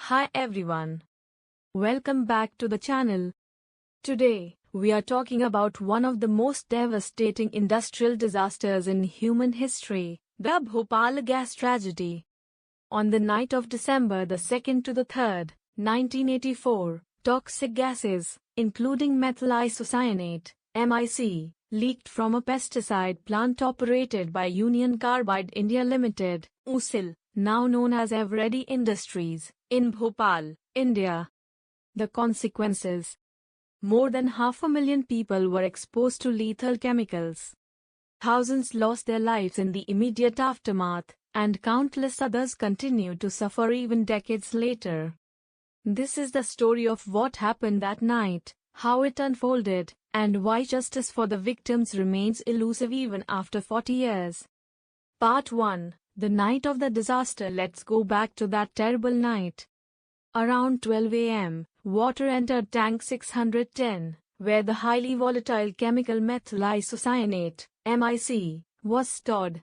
Hi everyone. Welcome back to the channel. Today, we are talking about one of the most devastating industrial disasters in human history, the Bhopal Gas Tragedy. On the night of December the 2nd to the 3rd, 1984, toxic gases, including methyl isocyanate, MIC, leaked from a pesticide plant operated by Union Carbide India Limited, UCIL, now known as Eveready Industries, in Bhopal, India. The consequences: more than 500,000 people were exposed to lethal chemicals. Thousands lost their lives in the immediate aftermath, and countless others continue to suffer even decades later. This is the story of what happened that night, how it unfolded, and why justice for the victims remains elusive even after 40 years. Part 1. The night of the disaster. Let's go back to that terrible night. Around 12 a.m., water entered tank 610, where the highly volatile chemical methyl isocyanate, MIC, was stored.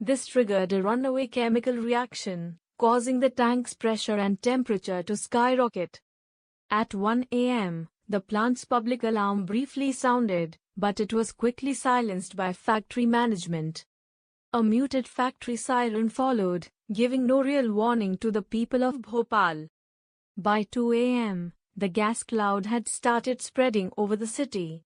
This triggered a runaway chemical reaction, causing the tank's pressure and temperature to skyrocket. At 1 a.m., the plant's public alarm briefly sounded, but it was quickly silenced by factory management. A muted factory siren followed, giving no real warning to the people of Bhopal. By 2 a.m., the gas cloud had started spreading over the city.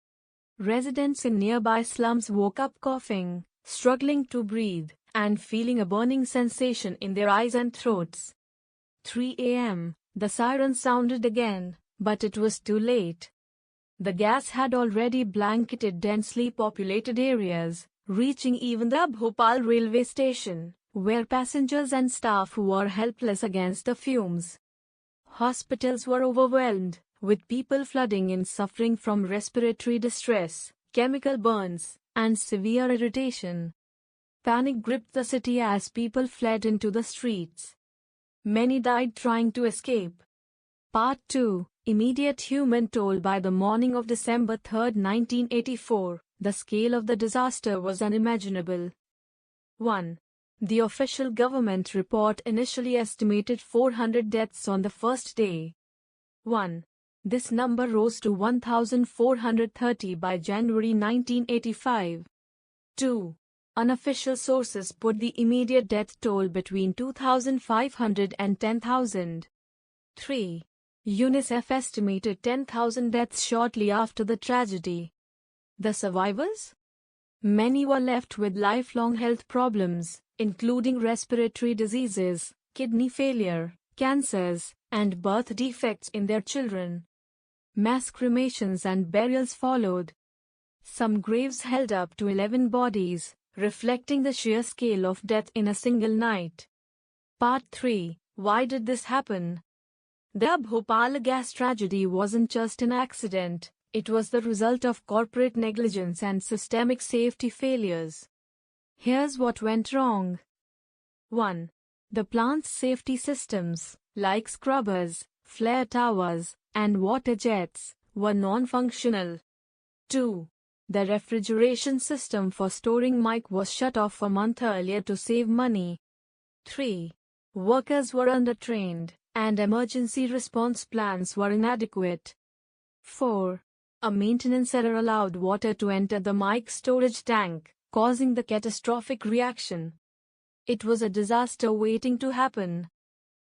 Residents in nearby slums woke up coughing, struggling to breathe, and feeling a burning sensation in their eyes and throats. 3 a.m., the siren sounded again, but it was too late. The gas had already blanketed densely populated areas, reaching even the Bhopal railway station, where passengers and staff were helpless against the fumes. Hospitals were overwhelmed, with people flooding in suffering from respiratory distress, chemical burns, and severe irritation. Panic gripped the city as people fled into the streets. Many died trying to escape. Part 2. Immediate human toll. By the morning of December 3, 1984, the scale of the disaster was unimaginable. 1. The official government report initially estimated 400 deaths on the first day. 1. This number rose to 1,430 by January 1985. 2. Unofficial sources put the immediate death toll between 2,500 and 10,000. 3. UNICEF estimated 10,000 deaths shortly after the tragedy. The survivors? Many were left with lifelong health problems, including respiratory diseases, kidney failure, cancers, and birth defects in their children. Mass cremations and burials followed. Some graves held up to 11 bodies, reflecting the sheer scale of death in a single night. Part 3. Why did this happen? The Bhopal gas tragedy wasn't just an accident, it was the result of corporate negligence and systemic safety failures. Here's what went wrong. 1. The plant's safety systems, like scrubbers, flare towers, and water jets, were non-functional. 2. The refrigeration system for storing MIC was shut off a month earlier to save money. 3. Workers were undertrained, and emergency response plans were inadequate. 4. A maintenance error allowed water to enter the MIC storage tank, causing the catastrophic reaction. It was a disaster waiting to happen.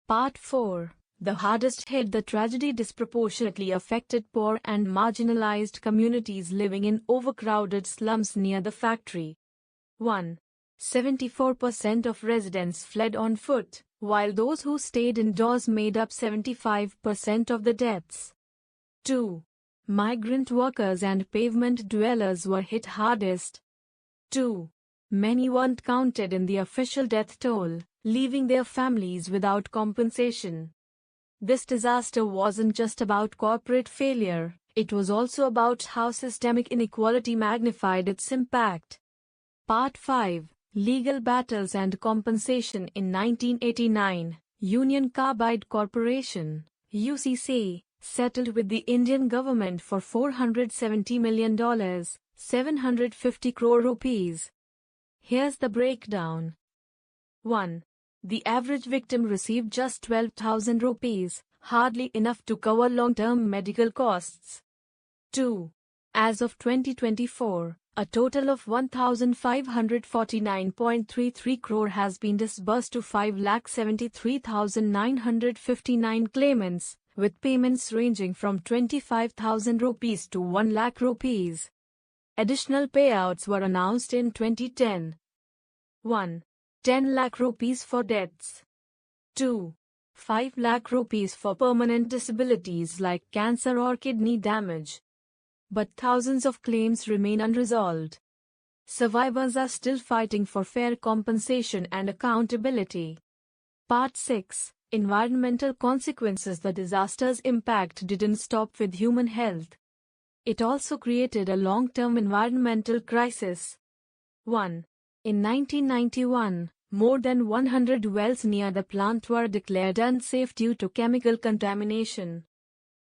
Part 4. The hardest hit. The tragedy disproportionately affected poor and marginalized communities living in overcrowded slums near the factory. 1. 74% of residents fled on foot, while those who stayed indoors made up 75% of the deaths. 2. Migrant workers and pavement dwellers were hit hardest. 2. Many weren't counted in the official death toll, leaving their families without compensation. This disaster wasn't just about corporate failure, it was also about how systemic inequality magnified its impact. Part 5. Legal battles and compensation. In 1989, Union Carbide Corporation, UCC, settled with the Indian government for $470 million, 750 crore rupees. Here's the breakdown. 1. The average victim received just 12,000 rupees, hardly enough to cover long-term medical costs. 2. As of 2024, a total of 1,549.33 crore has been disbursed to 5,73,959 claimants, with payments ranging from 25,000 rupees to 1 lakh rupees. Additional payouts were announced in 2010. 1. 10 lakh rupees for deaths. 2. 5 lakh rupees for permanent disabilities like cancer or kidney damage. But thousands of claims remain unresolved. Survivors are still fighting for fair compensation and accountability. Part 6. Environmental consequences. The disaster's impact didn't stop with human health. It also created a long-term environmental crisis. 1. In 1991, more than 100 wells near the plant were declared unsafe due to chemical contamination.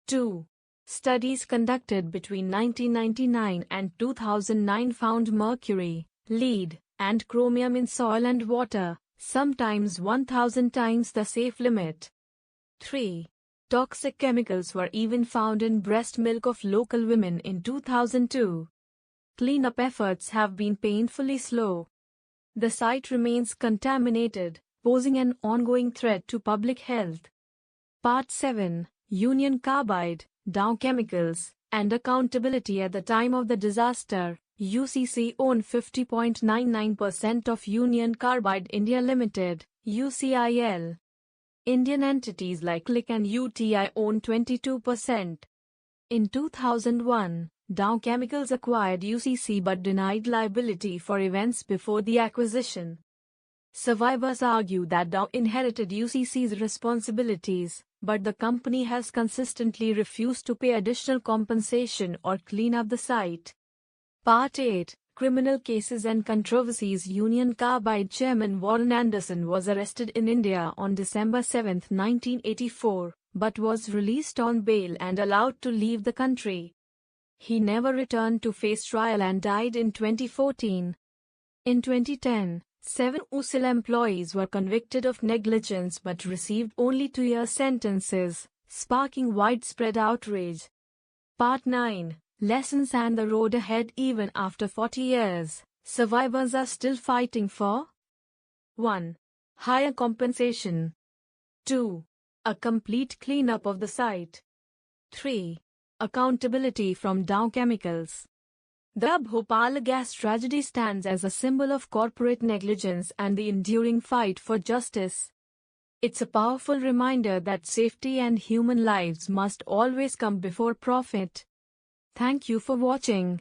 2. Studies conducted between 1999 and 2009 found mercury, lead, and chromium in soil and water, sometimes 1,000 times the safe limit. 3. Toxic chemicals were even found in breast milk of local women in 2002. Cleanup efforts have been painfully slow. The site remains contaminated, posing an ongoing threat to public health. Part 7. Union Carbide, Dow Chemicals, and Accountability. At the time of the disaster, UCC owned 50.99% of Union Carbide India Limited, UCIL. Indian entities like LIC and UTI own 22%. In 2001, Dow Chemicals acquired UCC but denied liability for events before the acquisition. Survivors argue that Dow inherited UCC's responsibilities, but the company has consistently refused to pay additional compensation or clean up the site. Part 8. Criminal Cases and Controversies. Union Carbide chairman Warren Anderson was arrested in India on December 7, 1984, but was released on bail and allowed to leave the country. He never returned to face trial and died in 2014. In 2010, 7 UCIL employees were convicted of negligence but received only 2-year sentences, sparking widespread outrage. Part 9. Lessons and the road ahead. Even after 40 years, survivors are still fighting for 1. Higher compensation. 2. A complete cleanup of the site. 3. Accountability from Dow Chemicals. The Bhopal Gas Tragedy stands as a symbol of corporate negligence and the enduring fight for justice. It's a powerful reminder that safety and human lives must always come before profit. Thank you for watching.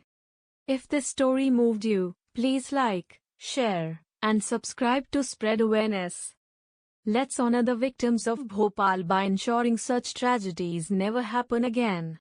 If this story moved you, please like, share, and subscribe to spread awareness. Let's honor the victims of Bhopal by ensuring such tragedies never happen again.